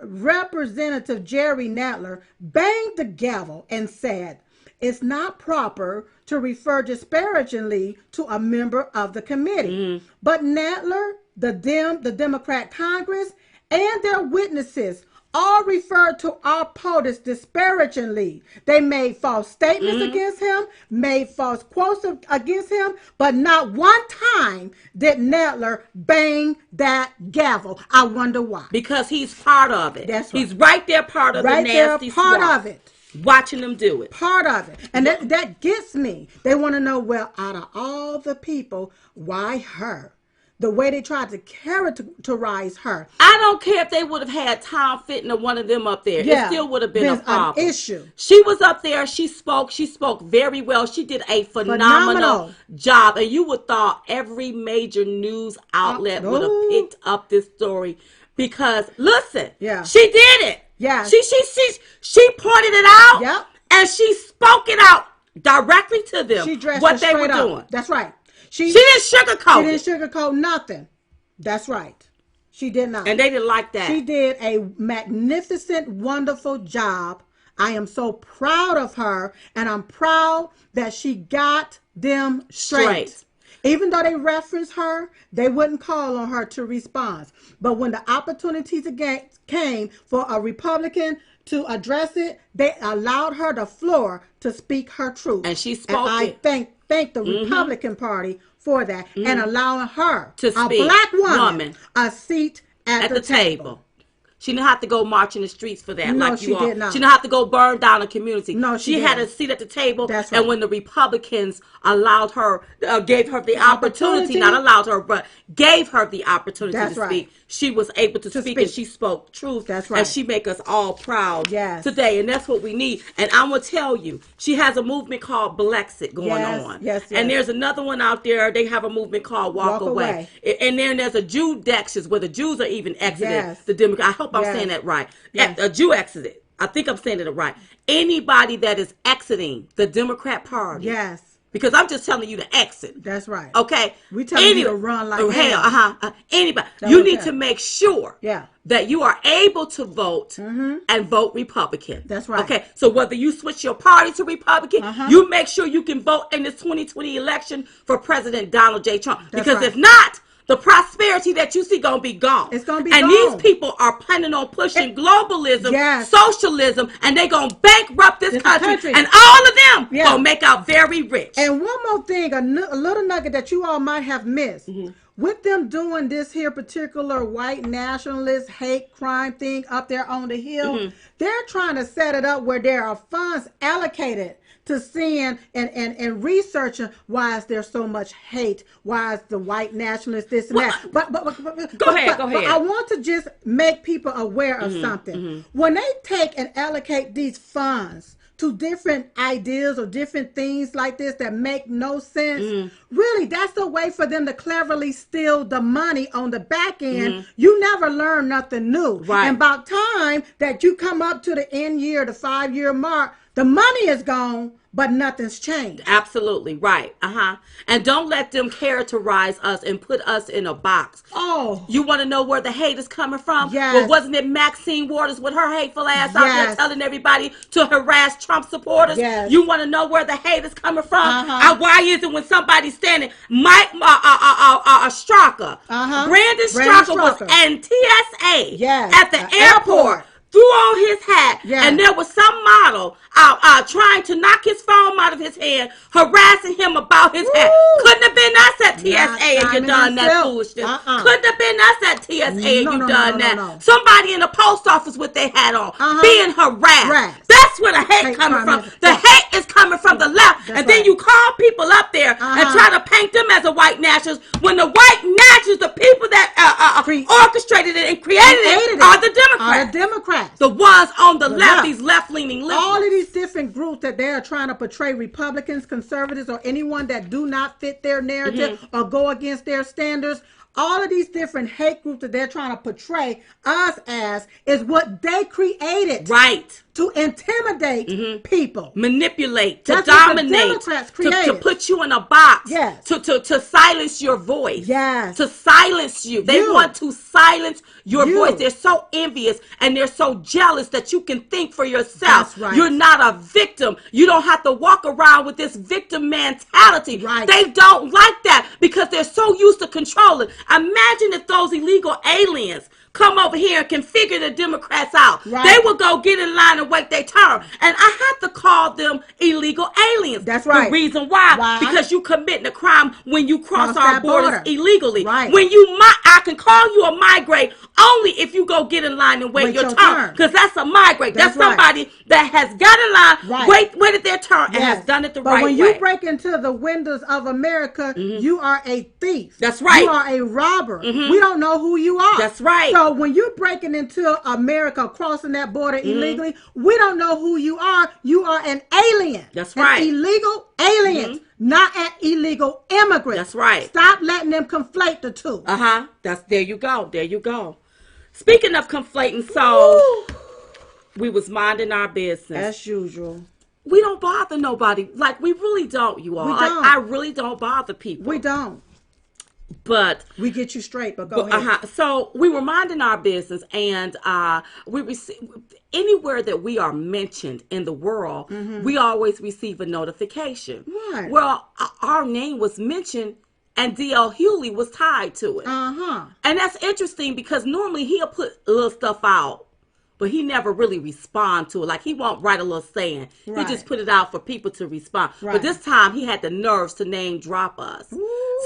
Representative Jerry Nadler banged the gavel and said, it's not proper to refer disparagingly to a member of the committee. But Nadler, the Democrat Congress, and their witnesses all referred to our POTUS disparagingly. They made false statements against him, made false quotes against him, but not one time did Nadler bang that gavel. I wonder why. Because he's part of it. That's right. He's right there, part of the nasty part of it. Watching them do it. Part of it. And that gets me. They want to know, well, out of all the people, why her? the way they tried to characterize her. I don't care if they would have had Tom Fitton or one of them up there. Yeah, it still would have been a problem. An issue. She was up there. She spoke very well. She did a phenomenal job. And you would thought every major news outlet would have picked up this story because, listen, she did it. Yeah. She pointed it out. Yep. And she spoke it out directly to them. She dressed what they were up. doing. That's right. She didn't sugarcoat. She didn't sugarcoat nothing. That's right. She did not. And they didn't like that. She did a magnificent, wonderful job. I am so proud of her, and I'm proud that she got them straight. Even though they referenced her, they wouldn't call on her to respond. But when the opportunities came for a Republican to address it, they allowed her the floor to speak her truth. And she spoke and I thank the Republican Party for that and allowing her, to speak, a black woman, a seat at the table. She didn't have to go march in the streets for that. No, like she you all. did not. She didn't have to go burn down a community. No, she had a seat at the table. That's right. And when the Republicans allowed her, gave her the opportunity, not allowed her, but gave her the opportunity to speak, she was able to speak, and she spoke truth. That's right. And she make us all proud today. And that's what we need. And I'm going to tell you, she has a movement called Blexit going on. Yes. And there's another one out there. They have a movement called Walk Away. And then there's a Judexes where the Jews are even exiting the Democrat. I hope I'm saying that right. A Jew exited. I think I'm saying it right. Anybody that is exiting the Democrat Party. Yes. Because I'm just telling you to exit. That's right. Okay? We telling you to run like hell. Anybody. You need to make sure that you are able to vote and vote Republican. That's right. Okay? So whether you switch your party to Republican, you make sure you can vote in this 2020 election for President Donald J. Trump. Because if not, the prosperity that you see gonna be gone. It's gonna be gone. And these people are planning on pushing globalism, socialism, and they gonna bankrupt this country. And all of them gonna make out very rich. And one more thing, a little nugget that you all might have missed. With them doing this here particular white nationalist hate crime thing up there on the hill, they're trying to set it up where there are funds allocated to seeing and researching why is there so much hate, why is the white nationalists this and that. But go ahead. But I want to just make people aware of something. When they take and allocate these funds to different ideas or different things like this that make no sense, really, that's a way for them to cleverly steal the money on the back end. You never learn nothing new. Right. And about time that you come up to the end year, the 5-year mark, the money is gone, but nothing's changed. Absolutely right. And don't let them characterize us and put us in a box. Oh. You want to know where the hate is coming from? Yes. Well, wasn't it Maxine Waters with her hateful ass out there telling everybody to harass Trump supporters? Yes. You want to know where the hate is coming from? Why is it when somebody's standing, Mike Straka, Brandon Straka was in TSA at the airport. Threw on his hat, and there was some model trying to knock his phone out of his hand, harassing him about his hat. Couldn't have been us at TSA and you done that foolishness. Couldn't have been us at TSA and you done that. Somebody in the post office with their hat on, being harassed. That's where the hate coming from. The hate is coming from the left. And then you call people up there and try to paint them as a white nationalist when the white nationalists, the people that orchestrated it and created it, are the Democrats. The ones on the left, these left-leaning liberals. All of these different groups that they are trying to portray Republicans, conservatives, or anyone that do not fit their narrative or go against their standards, all of these different hate groups that they're trying to portray us as is what they created. Right. To intimidate people. Manipulate. To dominate. To put you in a box. Yes. To silence your voice. Yes. To silence you. They want to silence your voice. They're so envious and they're so jealous that you can think for yourself. That's right. You're not a victim. You don't have to walk around with this victim mentality. Right. They don't like that because they're so used to controlling. Imagine if those illegal aliens come over here and can figure the Democrats out. Right. They will go get in line and wait their turn. And I have to call them illegal aliens. That's right. The reason why? Because you committing a crime when you cross our borders illegally. Right. When I can call you a migrant only if you go get in line and wait your turn. Because that's a migrate. That's somebody that has got in line, waited their turn, and has done it the right way. But when you break into the windows of America, you are a thief. That's right. You are a robber. We don't know who you are. That's right. So when you're breaking into America, crossing that border illegally, we don't know who you are. You are an alien. That's right. An illegal alien. Not an illegal immigrant. That's right. Stop letting them conflate the two. There you go. There you go. Speaking of conflating, so we was minding our business as usual. We don't bother nobody. Like, we really don't, you all. I really don't bother people. We don't. But we get you straight. But go ahead. So we were minding our business, and we receive anywhere that we are mentioned in the world, we always receive a notification. Right. Well, our name was mentioned, and D.L. Hughley was tied to it. And that's interesting because normally he'll put a little stuff out, but he never really respond to it. Like, he won't write a little saying. He just put it out for people to respond. But this time he had the nerves to name drop us.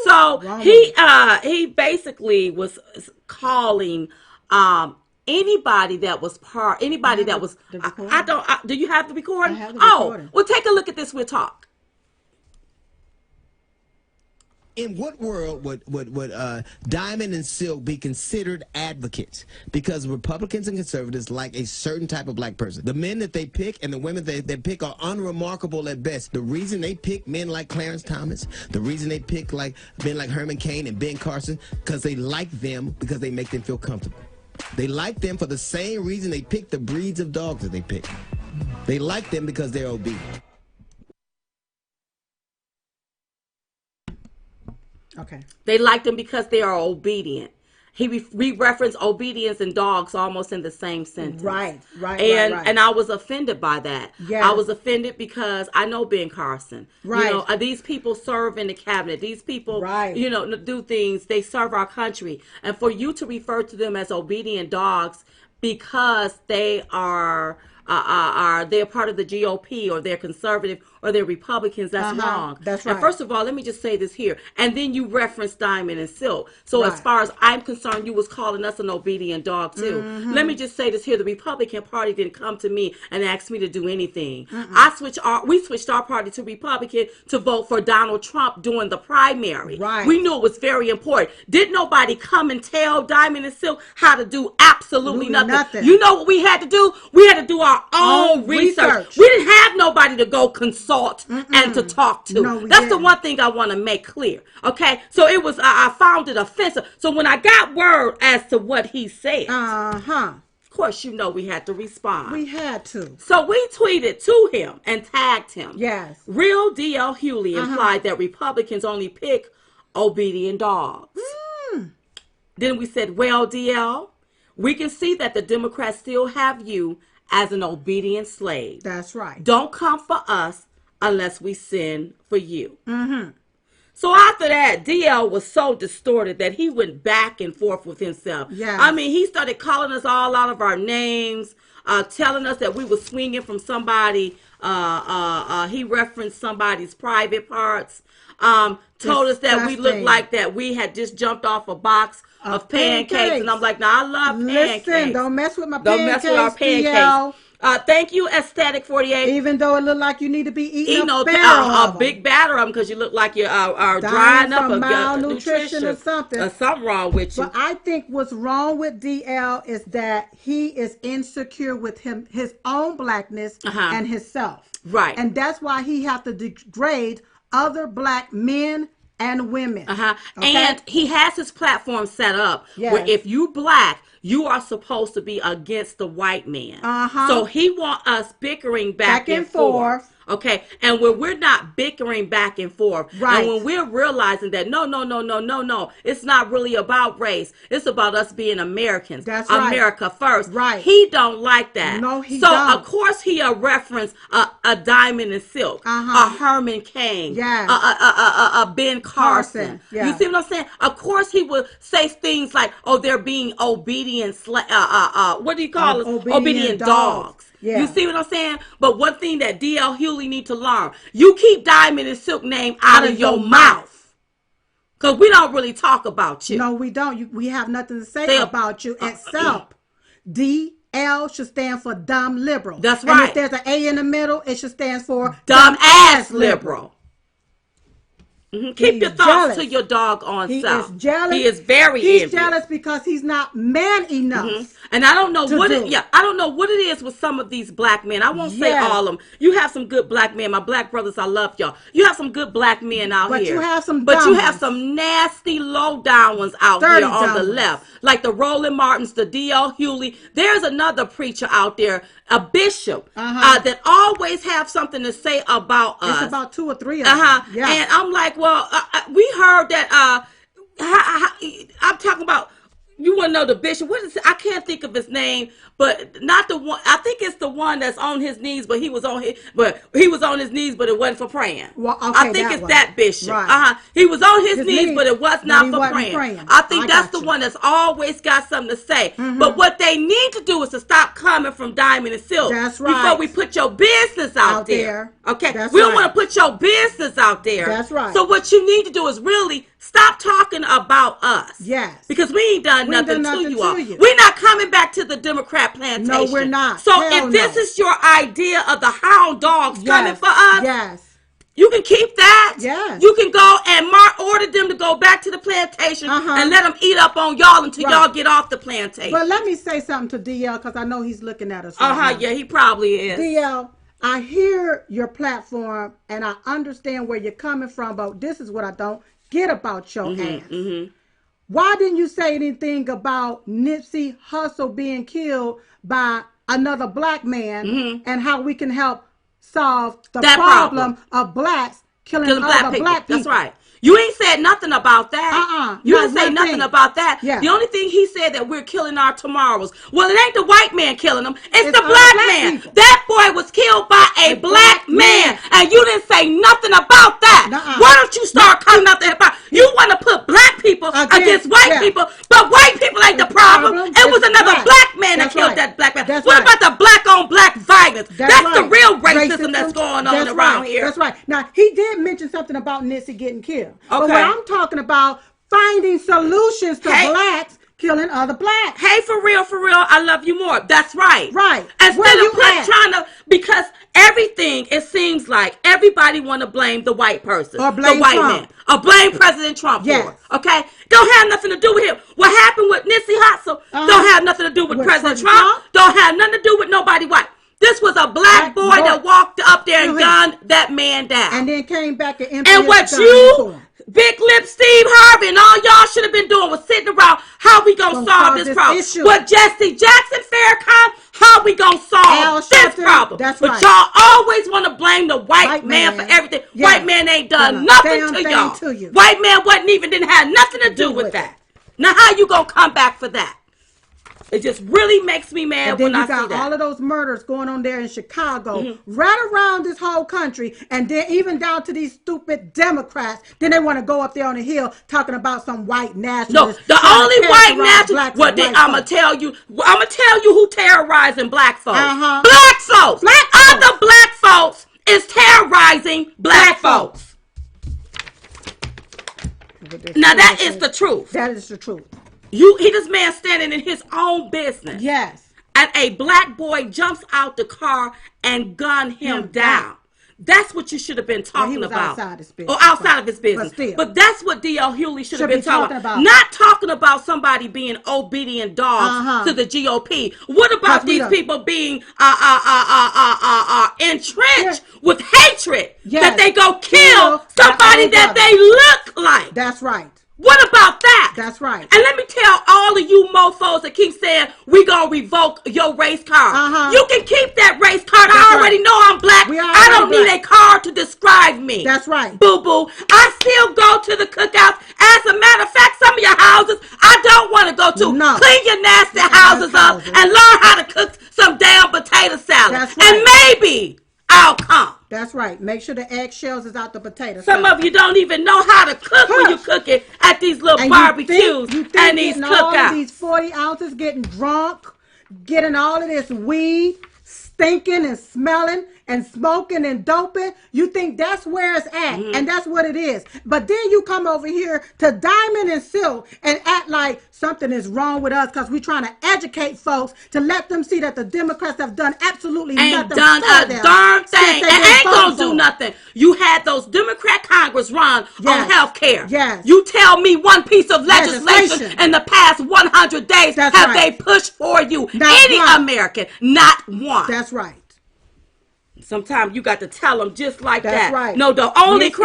So he basically was calling anybody that was do you have the recording? I have the recording. Well, take a look at this. We'll talk. In what world would Diamond and Silk be considered advocates? Because Republicans and conservatives like a certain type of black person. The men that they pick and the women they pick are unremarkable at best. The reason they pick men like Clarence Thomas, the reason they pick men like Herman Cain and Ben Carson, because they like them because they make them feel comfortable. They like them for the same reason they pick the breeds of dogs that they pick. They like them because they're obedient. Okay. They liked them because they are obedient. We reference obedience and dogs almost in the same sentence. Right. And I was offended by that. Yes. I was offended because I know Ben Carson. Right. You know, these people serve in the cabinet. These people, you know, do things. They serve our country. And for you to refer to them as obedient dogs because they are they're part of the GOP or they're conservative or they're Republicans, that's wrong. That's right. And first of all, let me just say this here. And then you reference Diamond and Silk. So as far as I'm concerned, you was calling us an obedient dog too. Let me just say this here. The Republican Party didn't come to me and ask me to do anything. We switched our party to Republican to vote for Donald Trump during the primary. Right. We knew it was very important. Didn't nobody come and tell Diamond and Silk how to do absolutely nothing. You know what we had to do? We had to do our own research. We didn't have nobody to go consult and to talk to. No, that's the one thing I want to make clear. Okay, so it was I found it offensive. So when I got word as to what he said, of course, you know we had to respond. We had to. So we tweeted to him and tagged him. Yes. Real D.L. Hughley implied that Republicans only pick obedient dogs. Then we said, well, D.L., we can see that the Democrats still have you as an obedient slave. That's right. Don't come for us unless we send for you. So after that, DL was so distorted that he went back and forth with himself. Yeah. I mean, he started calling us all out of our names, telling us that we were swinging from somebody. He referenced somebody's private parts. Told us that we looked like that we had just jumped off a box of pancakes. And I'm like, nah, I love pancakes. Listen, don't mess with my pancakes. Don't mess with our pancakes. Thank you, Aesthetic 48. Even though it looked like you need to be eating a big batter of them because you look like you're drying up from malnutrition or something. Something wrong with you. But I think what's wrong with DL is that he is insecure with his own blackness and himself. Right. And that's why he has to degrade other black men and women. Okay? And he has his platform set up where if you black, you are supposed to be against the white man. So he want us bickering back and forth. Okay, and when we're not bickering back and forth, and when we're realizing that no, it's not really about race. It's about us being Americans. That's America first. Right. He don't like that. No, he so don't. Of course he'll reference a Diamond and Silk, a Herman Cain, a Ben Carson. Yeah. You see what I'm saying? Of course he would say things like, "Oh, they're being obedient. What do you call it? Obedient dogs." Yeah. You see what I'm saying? But one thing that D.L. Hughley need to learn, you keep Diamond and Silk name out of your mouth. Because we don't really talk about you. No, we don't. We have nothing to say about you except DL should stand for dumb liberal. That's right. And if there's an A in the middle, it should stand for dumb ass liberal. Keep your thoughts jealous. To your doggone self. He is jealous. He is very He's envious. jealous because he's not man enough. And I don't know what I don't know what it is with some of these black men. I won't say all of them. You have some good black men. My black brothers, I love y'all. You have some good black men out here. You have some you have some nasty low down ones out here on the left. Like the Roland Martins, the D.L. Hughley. There's another preacher out there, a bishop, that always have something to say about us. It's about 2 or 3 of them. Yeah. And I'm like, well, we heard that I'm talking about. You want to know the bishop? What is it? I can't think of his name, but not the one. I think it's the one that's on his knees, but he was on his knees, but it wasn't for praying. Well, okay, I think it's that bishop. Right. He was on his knees, but it was not for praying. I think that's the one that's always got something to say. But what they need to do is to stop coming from Diamond and Silk. That's right. Before we put your business out there. Okay. We don't want to put your business out there. That's right. So what you need to do is really stop talking about us. Yes. Because we ain't done nothing to you all. We're not coming back to the Democrat plantation. No, we're not. So if this is your idea of the hound dogs coming for us, yes, you can keep that. Yes. You can go and order them to go back to the plantation and let them eat up on y'all until y'all get off the plantation. But let me say something to DL because I know he's looking at us right now. Yeah, he probably is. DL, I hear your platform and I understand where you're coming from, but this is what I don't get about your ass. Why didn't you say anything about Nipsey Hussle being killed by another black man and how we can help solve the problem of blacks killing other black people? That's right. You ain't said nothing about that. You didn't say nothing about that. Yeah. The only thing he said that we're killing our tomorrows. Well, it ain't the white man killing them. It's the black man. People. That boy was killed by a black man. And you didn't say nothing about that. Why don't you start coming out there about you want to put black people against white people, but white people ain't the problem. It was another black man that killed that black man. What about the black on black violence? That's the real racism that's going on around here. That's right. Now, he did mention something about Nipsey getting killed. Okay. But what I'm talking about, finding solutions to blacks killing other blacks. Hey, for real, I love you more. That's right. Right. Instead of trying to, because everything, it seems like everybody want to blame the white person. Or blame the white Trump. man. Or blame President Trump for it. Okay? Don't have nothing to do with him. What happened with Nipsey Hussle don't have nothing to do with President Trump. Don't have nothing to do with nobody white. This was a black boy that walked up there and gunned that man down. And then came back and what you, Big Lip Steve Harvey, and all y'all should have been doing was sitting around, how we gonna solve this problem? What Jesse Jackson Farrakhan, how we gonna solve this problem? That's but y'all always want to blame the white man for everything. Yeah. White man ain't done nothing to y'all. White man didn't have nothing to do with that. Now how you gonna come back for that? It just really makes me mad when I see that. And then you got all of those murders going on there in Chicago, right around this whole country, and then even down to these stupid Democrats. Then they want to go up there on the hill talking about some white nationalists. No, the only white nationalists. I'm gonna tell you who terrorizing black folks. Black folks. Other black folks is terrorizing black folks. Now that is the truth. That is the truth. This man standing in his own business. Yes. And a black boy jumps out the car and gun him down. That's what you should have been talking about. Outside his business. Or outside of his business. But that's what D.L. Hughley should have been talking about. Not talking about somebody being obedient dogs to the GOP. What about these people being entrenched with hatred that they go kill somebody that they look like? That's right. What about that? That's right. And let me tell all of you mofos that keep saying we gonna revoke your race card. You can keep that race card. I already know I'm black. I don't need a card to describe me. That's right. Boo-boo. I still go to the cookouts. As a matter of fact, some of your houses I don't want to go to. No. Clean your nasty houses up and learn how to cook some damn potato salad. That's right. And maybe I'll come. That's right. Make sure the eggshells is out the potato. Some of you don't even know how to cook when you cook it at these little barbecues and these cookouts. All of these 40 ounces, getting drunk, getting all of this weed, stinking and smelling and smoking and doping. You think that's where it's at, and that's what it is. But then you come over here to Diamond and Silk and act like something is wrong with us because we're trying to educate folks to let them see that the Democrats have done absolutely nothing. Ain't done a darn thing. And ain't gonna do nothing. You had those Democrat Congress run on health care. Yes. You tell me one piece of legislation in the past 100 days have they pushed for you? Any American? Not one. That's right. Sometimes you got to tell them just like that. That's right. No, the only thing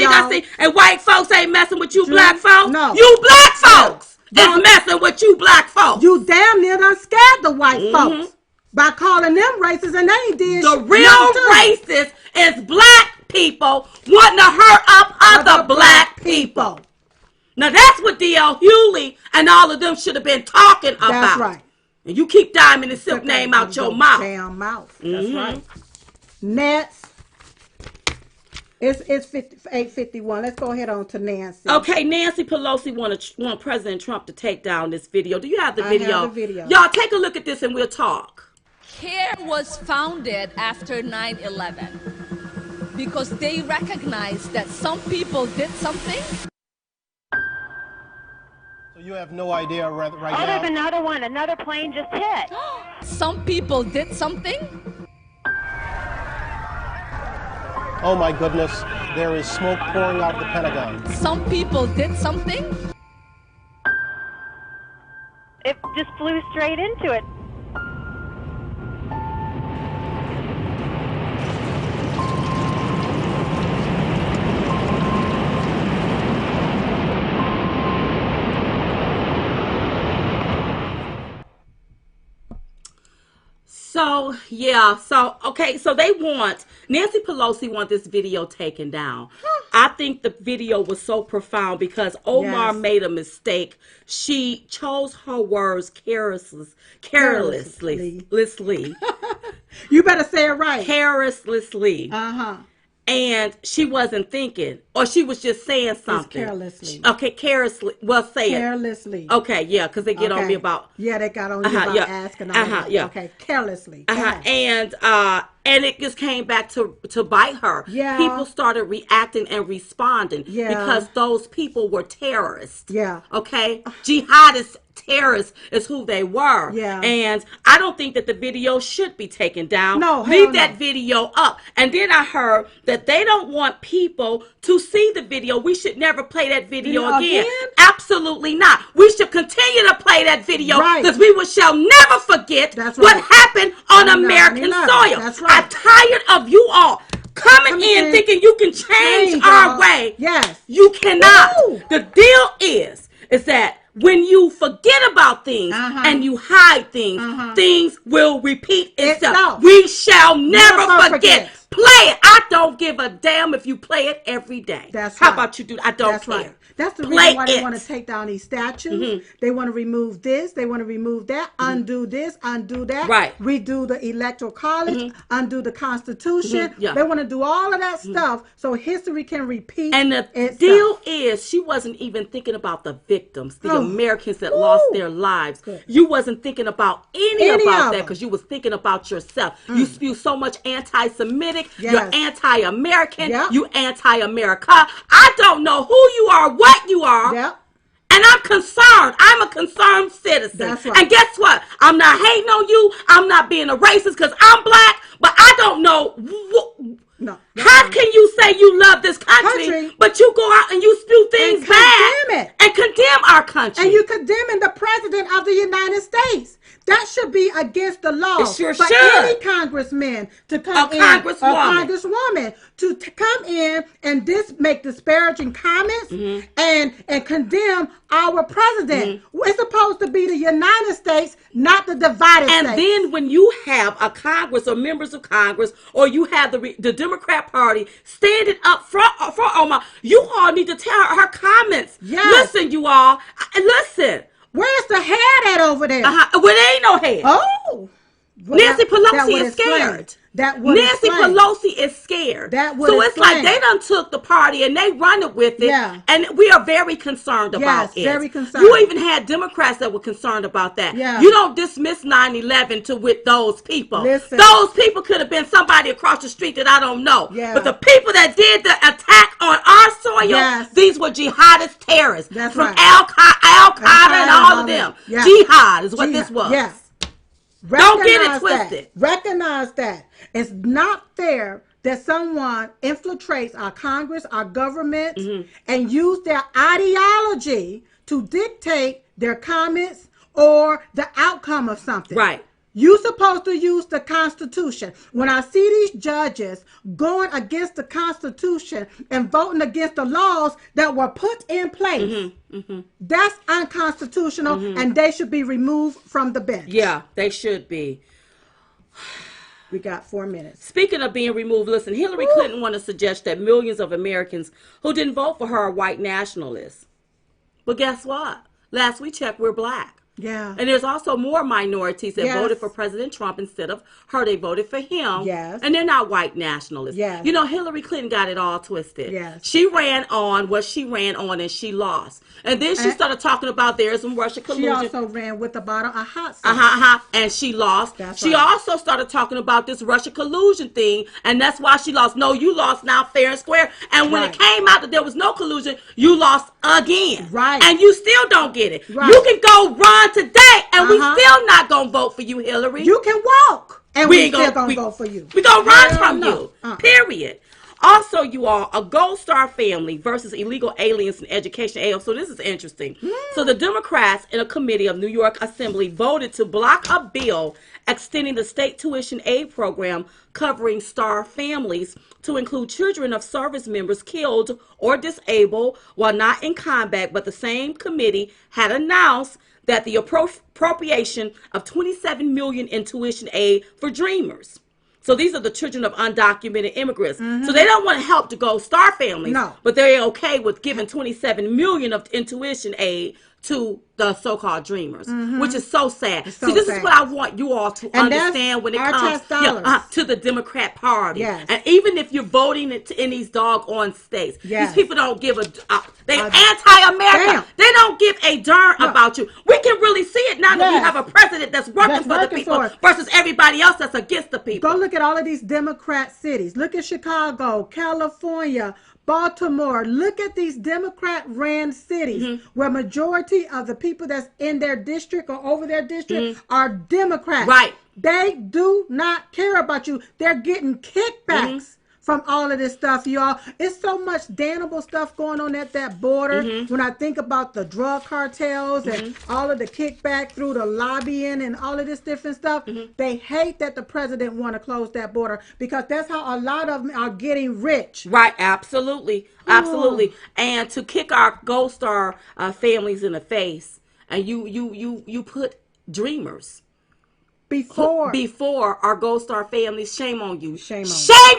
I see, and white folks ain't messing with you black folks. No. You black folks is messing with you black folks. You damn near done scared the white folks by calling them racist, and they ain't did the real racist is black people wanting to hurt up other black people. Now that's what D.L. Hughley and all of them should have been talking about. That's right. And you keep Diamond and Silk name out your mouth. Damn mouth. That's right. Next, it's 8:51. Let's go ahead on to Nancy. Okay, Nancy Pelosi want President Trump to take down this video. Do you have the video? I have the video. Y'all take a look at this and we'll talk. CARE was founded after 9/11 because they recognized that some people did something. So you have no idea right now? Oh, there's another one. Another plane just hit. Some people did something. Oh my goodness, there is smoke pouring out of the Pentagon. Some people did something. It just flew straight into it. So, yeah. So, okay. So Nancy Pelosi want this video taken down. I think the video was so profound because Omar made a mistake. She chose her words carelessly. You better say it right. Carelessly. And she wasn't thinking, or she was just saying something. Carelessly. Okay, carelessly. Well, say it. Carelessly. Okay, yeah, because they get on me about. Yeah, they got on you about asking all that. Yeah. Okay, carelessly. And it just came back to bite her. Yeah. People started reacting and responding because those people were terrorists. Yeah. Okay? Jihadist terrorists is who they were. Yeah. And I don't think that the video should be taken down. No, leave that video up. And then I heard that they don't want people to see the video. We should never play that video again. Absolutely not. We should continue to play that video because we shall never forget what happened on American soil. That's right. I'm tired of you all coming in thinking you can change our way. Yes. You cannot. Woo! The deal is that when you forget about things and you hide things, things will repeat itself. We shall never forget. Play it. I don't give a damn if you play it every day. That's How right. about you do? I don't That's care. Right. That's the Play reason why they it. want to take down these statues. They want to remove this. They want to remove that. Undo this. Undo that. Right. Redo the electoral college. Undo the Constitution. They want to do all of that stuff so history can repeat. And the itself. deal is, she wasn't even thinking about the victims, the Americans that lost their lives. You wasn't thinking about any about that because you was thinking about yourself. You spew so much anti-Semitic. You're anti-American. You anti-America. I don't know who you are, what you are. And I'm concerned. I'm a concerned citizen. That's right. And guess what? I'm not hating on you. I'm not being a racist because I'm black. But I don't know. No. How can you say you love this country, but you go out and you spew things bad and condemn our country? And you condemning the president of the United States. That should be against the law. It sure for should. Any congressman to come in, congresswoman to come in and make disparaging comments and condemn our president. We're supposed to be the United States, not the divided states. And then when you have a Congress or members of Congress, or you have the Democrat Party standing up for Omar, you all need to tell her comments. Yes. Listen, you all. Listen. Where's the head at over there? Well, there ain't no head. Oh. Nancy Pelosi is scared. That would Nancy explain. Pelosi is scared. That would so it's explain. like they done took the party and they run it with it. Yeah. And we are very concerned about it. Yes, very concerned. You even had Democrats that were concerned about that. Yeah. You don't dismiss 9/11 to with those people. Listen. Those people could have been somebody across the street that I don't know. Yeah. But the people that did the attack on our soil, Yes. these were jihadist terrorists. That's from right. Al-Qaeda and all of them. Yeah. Jihad is what this was. Yes. Don't get it Recognize twisted. That. Recognize that. It's not fair that someone infiltrates our Congress, our government, and use their ideology to dictate their comments or the outcome of something. Right. You're supposed to use the Constitution. When I see these judges going against the Constitution and voting against the laws that were put in place, that's unconstitutional, and they should be removed from the bench. Yeah, they should be. We got 4 minutes. Speaking of being removed, listen, Hillary Clinton wanted to suggest that millions of Americans who didn't vote for her are white nationalists. But guess what? Last we checked, we're black. Yeah. And there's also more minorities that Yes. voted for President Trump instead of her. They voted for him. Yes. And they're not white nationalists. Yes. You know, Hillary Clinton got it all twisted. Yes. She ran on what she ran on and she lost. And then she started talking about there's some Russia collusion. She also ran with a bottle of hot sauce. And she lost. That's she right. also started talking about this Russia collusion thing, and that's why she lost. No, you lost now fair and square. And when it came out that there was no collusion, you lost again. Right. And you still don't get it. Right. You can go run today, and we still not going to vote for you, Hillary. You can walk, and we still going to vote for you. We're going to run Hell from no. you, period. Also, you all, a Gold Star family versus illegal aliens in education aid. So this is interesting. So the Democrats in a committee of New York Assembly voted to block a bill extending the state tuition aid program covering star families to include children of service members killed or disabled while not in combat. But the same committee had announced that the appropriation of $27 million in tuition aid for Dreamers. So these are the children of undocumented immigrants. So they don't want to help the Gold Star families. No. But they're okay with giving $27 million of tuition aid to the so-called Dreamers, which is so sad. So See, this sad. is what I want you all to understand when it our comes tax dollars. to the Democrat Party. Yes. And even if you're voting in these doggone states, Yes. these people don't give they're anti-America. Damn. They don't give a darn about you. We can really see it now that we Yes. have a president that's working That's for the working people for us. versus everybody else that's against the people. Go look at all of these Democrat cities. Look at Chicago, California, Baltimore. Look at these Democrat-ran cities where majority of the people that's in their district or over their district are Democrats. Right. They do not care about you. They're getting kickbacks from all of this stuff, y'all. It's so much damnable stuff going on at that border. When I think about the drug cartels and all of the kickback through the lobbying and all of this different stuff, they hate that the president want to close that border because that's how a lot of them are getting rich. Right, absolutely, absolutely. And to kick our Gold Star families in the face, and you put Dreamers before our Gold Star families. Shame on you. Shame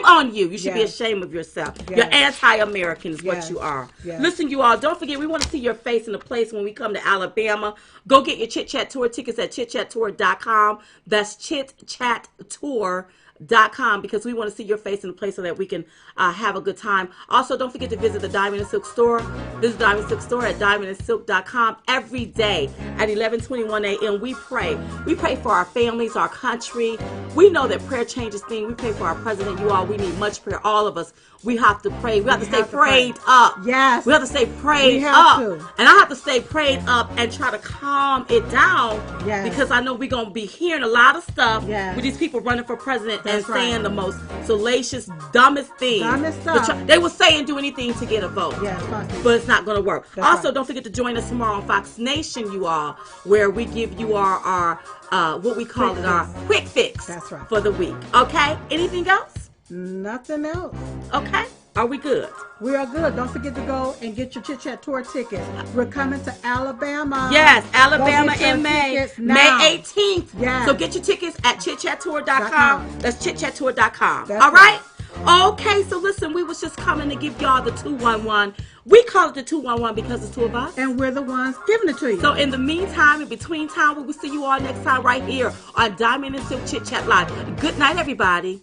on you. You should be Yes. ashamed of yourself. Yes. You're anti-American is what Yes. you are. Yes. Listen, you all, don't forget, we want to see your face in the place when we come to Alabama. Go get your Chit Chat Tour tickets at chitchattour.com. That's chitchattour.com because we want to see your face in the place so that we can have a good time. Also, don't forget to visit the Diamond and Silk store. Visit Diamond Silk store at diamondandsilk.com every day at 11:21 a.m. We pray. We pray for our families, our country. We know that prayer changes things. We pray for our president. You all, we need much prayer. All of us. We have to pray. We have to stay prayed up. Yes. We have to stay prayed We have up. to. And I have to stay prayed up and try to calm it down Yes. because I know we're going to be hearing a lot of stuff Yes. with these people running for president That's and right. saying the most salacious, dumbest things. Dumbest stuff. They will say and do anything to get a vote. Yes, possible. But it's not going to work. That's Also, right. don't forget to join us tomorrow on Fox Nation, you all, where we give you our what we call Quick it, our fix. quick fix That's right. for the week. Okay? Anything else? Nothing else. Okay? Are we good? We are good. Don't forget to go and get your Chit Chat Tour tickets. We're coming to Alabama. Yes, Go Alabama get your in May. tickets May now. 18th. Yes. So get your tickets at chitchattour.com. .com. That's chitchattour.com. That's All right? right. Okay, so listen, we was just coming to give y'all the 211. We call it the 211 because it's two of us. And we're the ones giving it to you. So in the meantime, in between time, we will see you all next time right here on Diamond and Silk Chit Chat Live. Good night, everybody.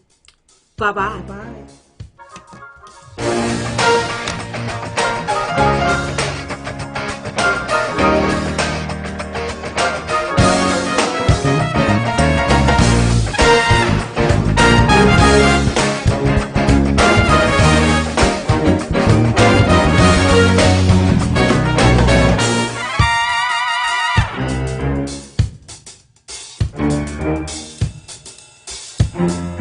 Bye-bye. Bye. Thank you.